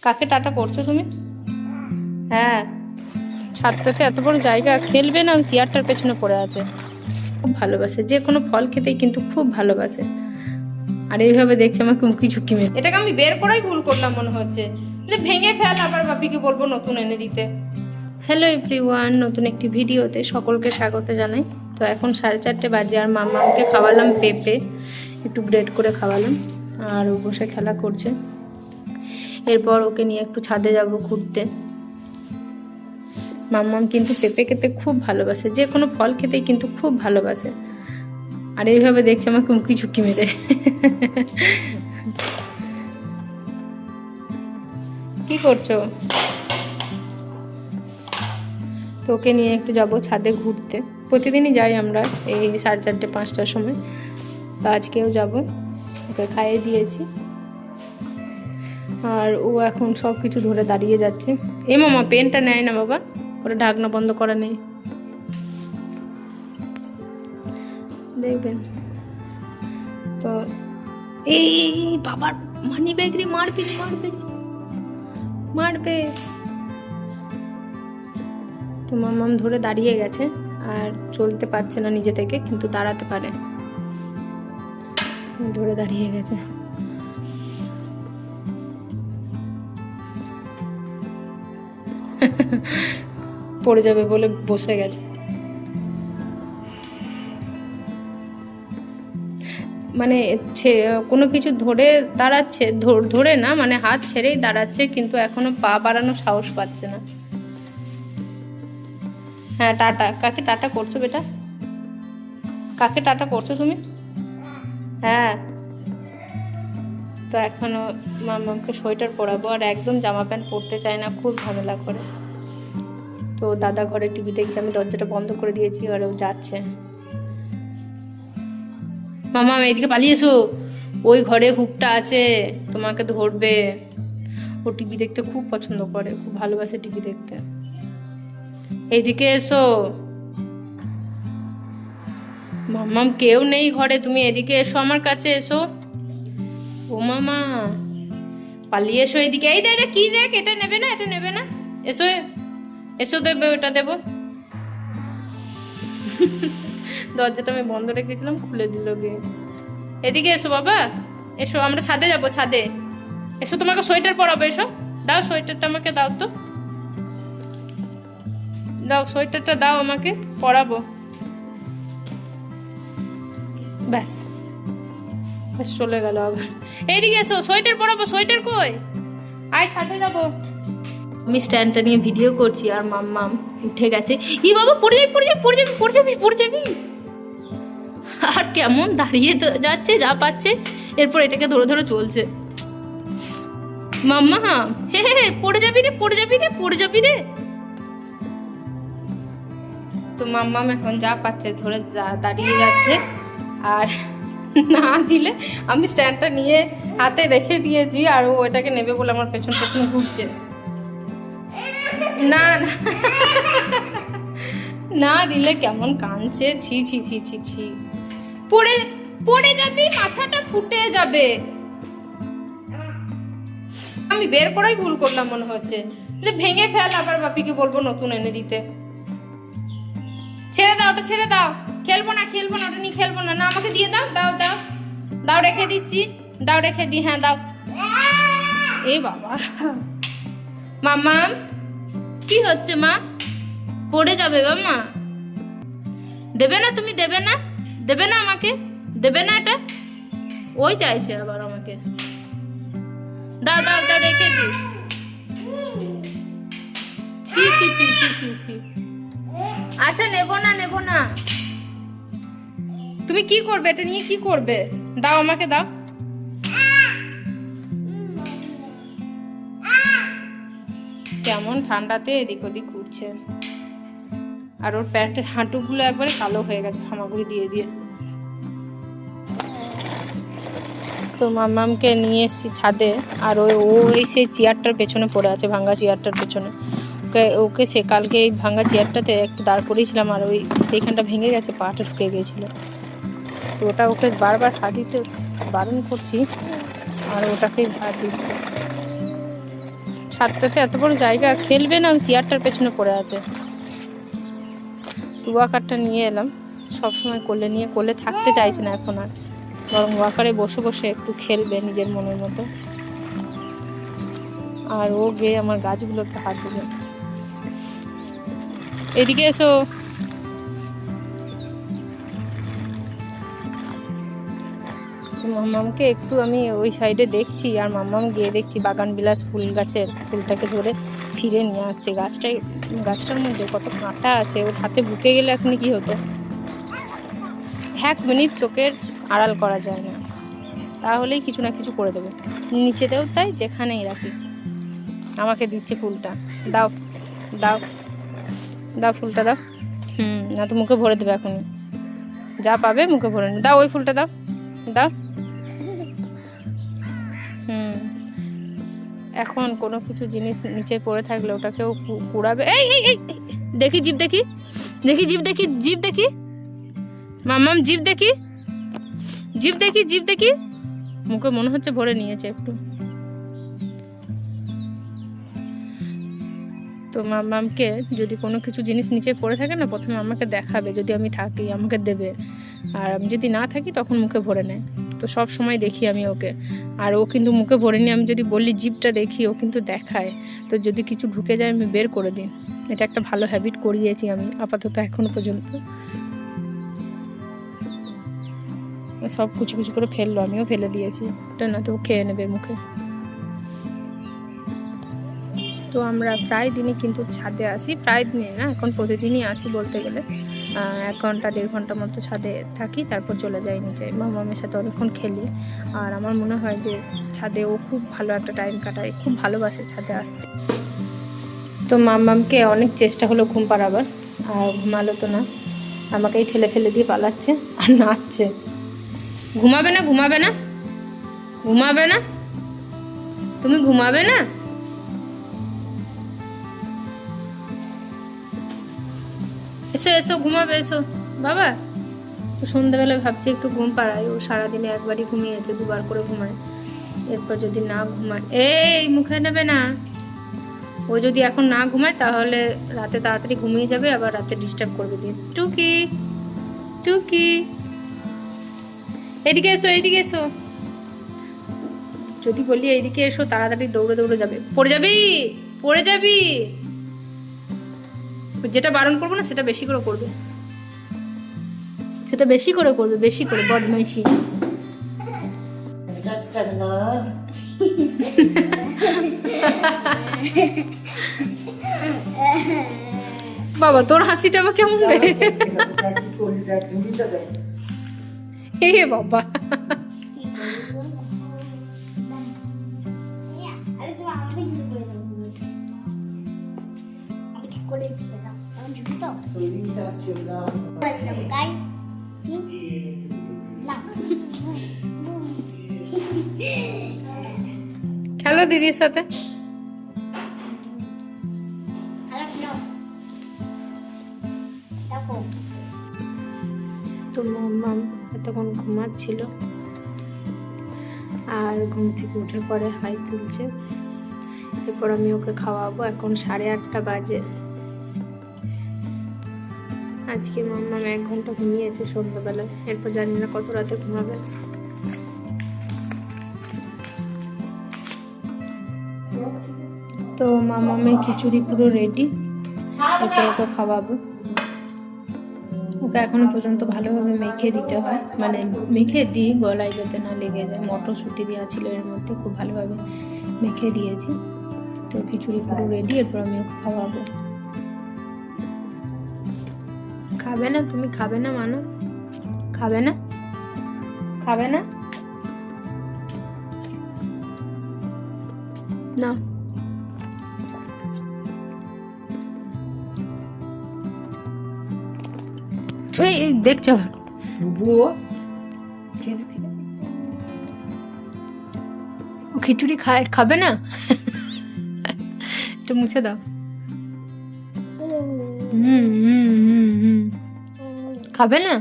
কাকে টাটা করছো তুমি? হ্যাঁ, ছাদটাতে এত বড় জায়গা, খেলবে না? চেয়ারটার পেছনে পড়ে আছে। খুব ভালোবাসে, যে কোনো ফল খেতেই কিন্তু খুব ভালোবাসে। আর এইভাবে দেখছে আমাকে উঁকি ঝুঁকি মেরে। এটাকে আমি বের করাই ভুল করলাম মনে হচ্ছে, যে ভেঙে ফেল, আবার বাপিকে বলবো নতুন এনে দিতে। হ্যালো এভরিওয়ান, নতুন একটি ভিডিওতে সকলকে স্বাগত জানাই। তো এখন 4:30 বাজে, আর মামাকে খাওয়ালাম পেঁপে, একটু গ্রেড করে খাওয়ালাম, আর ও বসে খেলা করছে। এরপর ওকে নিয়ে একটু ছাদে যাব ঘুরতে। মাম্মাম কিন্তু পেঁপে খেতে খুব ভালোবাসে, যে কোনো ফল খেতেই কিন্তু খুব ভালোবাসে। আর এইভাবে দেখছে আমাকে উঁকি ঝুঁকি মেরে। কি করছো? তো ওকে নিয়ে একটু যাব ছাদে ঘুরতে। প্রতিদিনই যাই আমরা এই 4:30 5টার সময়, তো আজকেও যাব। ওকে খাইয়ে দিয়েছি, আর ও এখন সব কিছু ধরে দাঁড়িয়ে যাচ্ছে। এ মামা, পেনটা নেয় না বাবা, ওটা ঢাকনা বন্ধ করা নেই, দেখবেন। তো এই বাবার মানি ব্যাগ রে, মারবে মারবে মারবে। তো মামাম ধরে দাঁড়িয়ে গেছে, আর চলতে পারছে না নিজে থেকে, কিন্তু দাঁড়াতে পারে। ধরে দাঁড়িয়ে গেছে। পড়ে যাবে বলে বসে গেছে। মানে কোনো কিছু ধরে দাঁড়াচ্ছে, ধরে না, মানে হাত ছেড়েই দাঁড়াচ্ছে, কিন্তু এখনো পা বাড়ানোর সাহস পাচ্ছে না। হ্যাঁ, টাটা। কাকে টাটা করছো বেটা? কাকে টাটা করছো তুমি? হ্যাঁ। তো এখনো মামাকে সোয়েটার পরাবো, আর একদম জামা প্যান্ট পরতে চায় না, খুব ঝামেলা করে। তো দাদা ঘরে টিভি দেখছে, আমি দরজাটা বন্ধ করে দিয়েছি, আর ও যাচ্ছে। মামা এদিকে পালিয়ে এসো, ওই ঘরে হুপটা আছে, তোমাকে ধরবে। ও টিভি দেখতে খুব পছন্দ করে, খুব ভালোবাসে টিভি দেখতে। এইদিকে এসো মাম্মাম, কেউ নেই ঘরে, তুমি এদিকে এসো, আমার কাছে এসো। ও মামা, পালিয়ে এসো এদিকে। এই দেখ, কি দেখ, এটা নেবে না, এটা নেবে না। এসো এসো, দেবে, ওটা দেবো। দরজাটা আমি বন্ধ রেখেছিলাম, খুলে দিল গিয়ে। এদিকে এসো বাবা, এসো, আমরা ছাদে যাব, ছাদে এসো, তোমাকে সোয়েটার পরাবো, এসো। দাও সোয়েটারটা আমাকে, দাও তো, দাও সোয়েটারটা, দাও আমাকে, পরাবো। ব্যাস ব্যাস, চলে গেল আবার। এইদিকে এসো, সোয়েটার পরাবো। সোয়েটার কই? আয়, ছাদে যাবো। আমি স্ট্যান্ডটা নিয়ে ভিডিও করছি, আর মাম্মাম উঠে গেছে। ই বাবা, পড়ে যাবি পড়ে যাবি পড়ে যাবি পড়ে যাবি পড়ে যাবি। আর কেমন দাঁড়িয়ে যাচ্ছে, যা পাচ্ছে, এরপর এটাকে ধরে ধরে চলছে। মাম্মা, হে হে, পড়ে যাবি রে, পড়ে যাবি রে, পড়ে যাবি রে। তো মাম্মাম এখন যা পাচ্ছে ধরে দাঁড়িয়ে যাচ্ছে, আর না দিলে আমি স্ট্যান্ডটা নিয়ে হাতে রেখে দিয়েছি, আর ও ওটাকে নেবে বলে আমার পেছন পেছন ঘুরছে। না না, না দিলে কেমন কাঁদছে, ছি ছি ছি ছি ছি। পড়ে পড়ে যাবি, মাথাটা ফুটে যাবে। আমি বের করাই ভুল করলাম মনে হচ্ছে, যে ভেঙে ফেল, আবার বাপিকে বলবো নতুন এনে দিতে। ছেড়ে দাও, ওটা ছেড়ে দাও, খেলবো না খেলবো না, ওটা নিয়ে খেলবো না। না, আমাকে দিয়ে দাও, দাও দাও দাও, রেখে দিচ্ছি, দাও রেখে দি, হ্যাঁ দাও। এ বাবা, মামা কি হচ্ছে মা? পড়ে যাবে বাবা, দেবে না তুমি, দেবে না, দেবে না আমাকে, দেবে না এটা। ওই চাইছে আবার আমাকে, দাও দাও দাও, রেখে দি। ছি ছি ছি ছি ছি ছি। আচ্ছা, নেবো না নেবো না। তুমি কি করবে এটা নিয়ে, কি করবে? দাও আমাকে, দাও। কেমন ঠান্ডাতে এদিক ওদিক ঘুরছে, আর ওর প্যান্টের হাঁটুগুলো একবারে কালো হয়ে গেছে হামাগুড়ি দিয়ে দিয়ে। তো মামামকে নিয়ে এসেছি ছাদে, আর ও এই সেই চেয়ারটার পেছনে পড়ে আছে, ভাঙ্গা চেয়ারটার পেছনে। ওকে সে কালকে এই ভাঙ্গা চেয়ারটাতে একটু দাঁড় করিয়েছিলাম, আর ওই সেইখানটা ভেঙে গেছে, পাটা ঢুকে গিয়েছিল। তো ওটা ওকে বারবার হাত দিতে বারণ করছি, আর ওটাকেই ভাত দিচ্ছে। ছাদটাতে এত বড় জায়গা, খেলবে না ওই চেয়ারটার পেছনে পড়ে আছে। তো ওয়াকারটা নিয়ে এলাম, সবসময় কোলে নিয়ে, কোলে থাকতে চাইছে না এখন আর, বরং ওয়াকারে বসে বসে একটু খেলবে নিজের মনের মতো। আর ও গিয়ে আমার গাছগুলোতে হাত দেবে। এদিকে এসো। মাম্মামকে একটু আমি ওই সাইডে দেখছি, আর মাম্মাম গিয়ে দেখছি বাগান বিলাস ফুল গাছের ফুলটাকে ধরে ছিঁড়ে নিয়ে আসছে। গাছটার মধ্যে কত কাঁটা আছে, ওর হাতে বুকে গেলে এখনই কি হতো। 1 মিনিট চোখের আড়াল করা যায় না, তাহলেই কিছু না কিছু করে দেবে। নিচেতেও তাই, যেখানেই রাখি। আমাকে দিচ্ছে ফুলটা, দাও দাও দাও, ফুলটা দাও। না তো মুখে ভরে দেবে এখনই, যা পাবে মুখে ভরে নেবে। দাও ওই ফুলটা, দাও দাও। এখন কোনো কিছু জিনিস নিচে পড়ে থাকলে ওটাকেও কুড়াবে। এই এই এই দেখি জিভ, দেখি দেখি জিভ, দেখি জিভ, দেখি মাম্মাম জিভ, দেখি জিভ, দেখি জিভ, দেখি। মুখে মনে হচ্ছে ভরে নিয়েছে একটু। তো মাম্মামকে যদি কোনো কিছু জিনিস নিচে পড়ে থাকে না, প্রথমে আমাকে দেখাবে, যদি আমি থাকি আমাকে দেবে, আর আমি যদি না থাকি তখন মুখে ভরে নেয়। তো সব সময় দেখি আমি ওকে, আর ও কিন্তু মুখে ভরে নিয়ে আমি যদি বলি জিভটা দেখি, ও কিন্তু দেখায়। তো যদি কিছু ঢুকে যায় আমি বের করে দিই। এটা একটা ভালো হ্যাবিট করিয়েছি আমি আপাতত এখনো পর্যন্ত। সব কুচি কুচি করে ফেললো, আমিও ফেলে দিয়েছি, ওটা না তো খেয়ে নেবে মুখে। তো আমরা প্রায় দিনই কিন্তু ছাদে আসি, প্রায় দিনে না, এখন প্রতিদিনই আসি বলতে গেলে। 1 ঘন্টা 1.5 ঘন্টা মতো ছাদে থাকি, তারপর চলে যাই নিচে। মামামের সাথে অনেকক্ষণ খেলি, আর আমার মনে হয় যে ছাদে ও খুব ভালো একটা টাইম কাটায়, খুব ভালোবাসে ছাদে আসতে। তো মামামকে অনেক চেষ্টা হলো ঘুম পাড়াবার, আর ঘুমালো তো না, আমাকেই ঠেলে ফেলে দিয়ে পালাচ্ছে আর নাচছে। ঘুমাবে না, ঘুমাবে না, ঘুমাবে না, তুমি ঘুমাবে না? এসো এসো, ঘুমাবে, এসো বাবা। তো সন্ধ্যাবেলায় ভাবছি একটু ঘুম পাড়াই। ও সারাদিনে একবারই ঘুমিয়েছে, 2বার করে ঘুমায়। এরপর যদি না ঘুমায়, এই মুখে নেবে না। ও যদি এখন না ঘুমায় তাহলে রাতে তাড়াতাড়ি ঘুমিয়ে যাবে, আবার রাতে ডিস্টার্ব করবে দিয়ে। টুকি টুকি, এদিকে এসো, এদিকে এসো। যদি বলি এইদিকে এসো, তাড়াতাড়ি দৌড়ে দৌড়ে যাবে। পড়ে যাবি, পড়ে যাবি। যেটা বারণ করবো না সেটা বেশি করে করবে, সেটা বেশি করে করবে, বেশি করে বদমাইশি। বাবা তোর হাসিটা আবার কেমন রে? এ বাবা, খেলো দিদির সাথে। তো মাম্মাম এতক্ষণ ঘুমাচ্ছিল, আর ঘুম থেকে উঠে পরে হাই তুলছে। এরপর আমি ওকে খাওয়াবো। এখন 8:30 বাজে। আজকে মাম্মাম 1 ঘন্টা ঘুমিয়েছে সন্ধ্যাবেলায়, এরপর জানি না কত রাতে ঘুমাবে। তো মাম্মামের খিচুড়ি পুরো রেডি, এরপর ওকে খাওয়াবো। ওকে এখনো পর্যন্ত ভালোভাবে মেখে দিতে হয়, মানে মেখে দিই গলায় যাতে না লেগে যায়। মটরশুঁটি দেওয়া ছিল এর মধ্যে, খুব ভালোভাবে মেখে দিয়েছি। তো খিচুড়ি পুরো রেডি, এরপর আমি ওকে খাওয়াবো। খাবে না তুমি? খাবে না মানো? খাবে না? খাবে না? না এই দেখছো ও খিচুড়ি খায়, খাবে না? একটু মুছে দাও। খাবে না?